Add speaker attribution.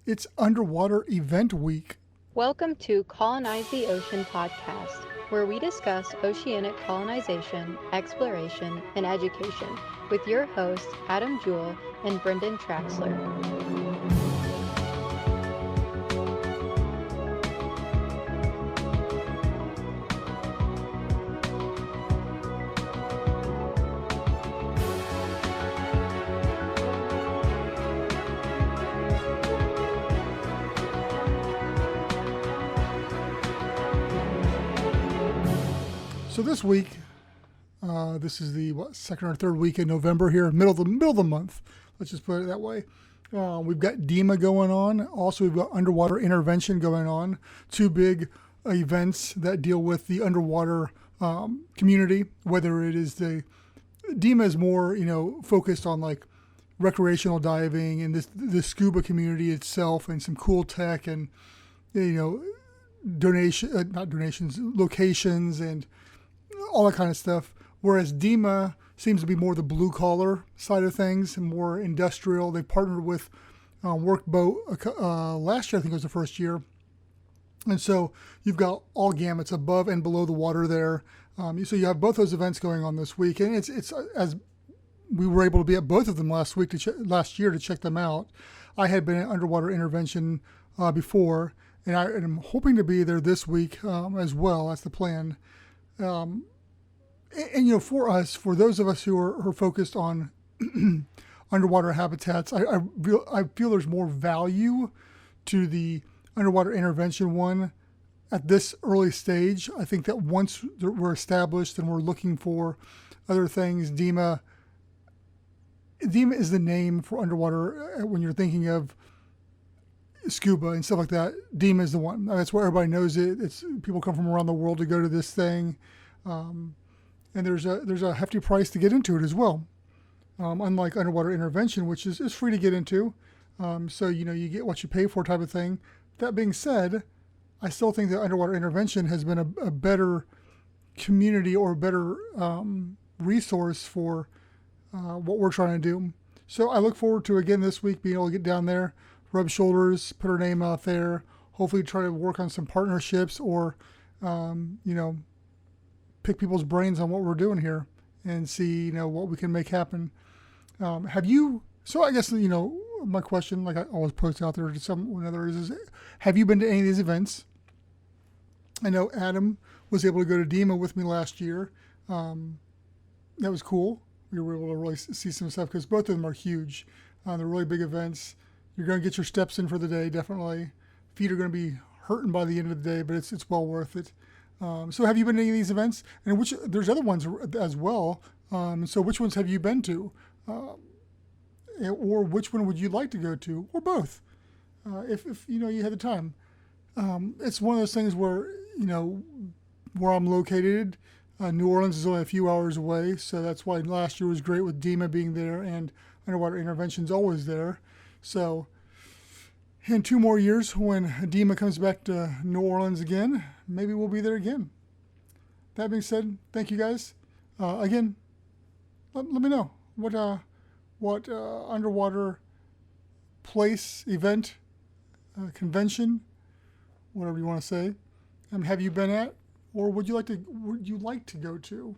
Speaker 1: It's Underwater Event Week.
Speaker 2: Welcome to Colonize the Ocean podcast, where we discuss oceanic colonization, exploration, and education with your hosts Adam Jewell and Brendan Traxler.
Speaker 1: So this week, this is the second or third week in November here, middle of the month. Let's just put it that way. We've got DEMA going on. Also, we've got underwater intervention going on. Two big events that deal with the underwater community. Whether it is the DEMA is more, focused on like recreational diving and the scuba community itself, and some cool tech and locations and all that kind of stuff. Whereas DEMA seems to be more the blue collar side of things and more industrial. They partnered with Workboat last year, I think it was the first year. And so you've got all gamuts above and below the water there. So you have both those events going on this week, and it's as we were able to be at both of them last year to check them out. I had been at underwater intervention before, and I'm hoping to be there this week as well. That's the plan. And for those of us who are focused on underwater habitats, I feel there's more value to the underwater intervention one at this early stage. I think that once we're established and we're looking for other things, DEMA is the name for underwater when you're thinking of scuba and stuff like that. DEMA is the one. That's where everybody knows it. It's people come from around the world to go to this thing. And there's a hefty price to get into it as well. Unlike underwater intervention, which is free to get into. So you get what you pay for type of thing. That being said, I still think that underwater intervention has been a better community or a better resource for what we're trying to do. So I look forward to, again, this week being able to get down there, rub shoulders, put our name out there, hopefully try to work on some partnerships or, pick people's brains on what we're doing here and see, what we can make happen. So I guess, my question, like I always post out there to someone other is, have you been to any of these events? I know Adam was able to go to DEMA with me last year. That was cool. We were able to really see some stuff because both of them are huge. They're really big events. You're going to get your steps in for the day, definitely. Feet are going to be hurting by the end of the day, but it's well worth it. So have you been to any of these events? And there's other ones as well. So which ones have you been to? Or which one would you like to go to? Or both, if you had the time. It's one of those things where, where I'm located, New Orleans is only a few hours away. So that's why last year was great with DEMA being there and underwater intervention's always there. So in 2 more years, when DEMA comes back to New Orleans again, maybe we'll be there again. That being said, thank you guys. Again, let me know what underwater place, event, convention, whatever you want to say, have you been at, or would you like to go to?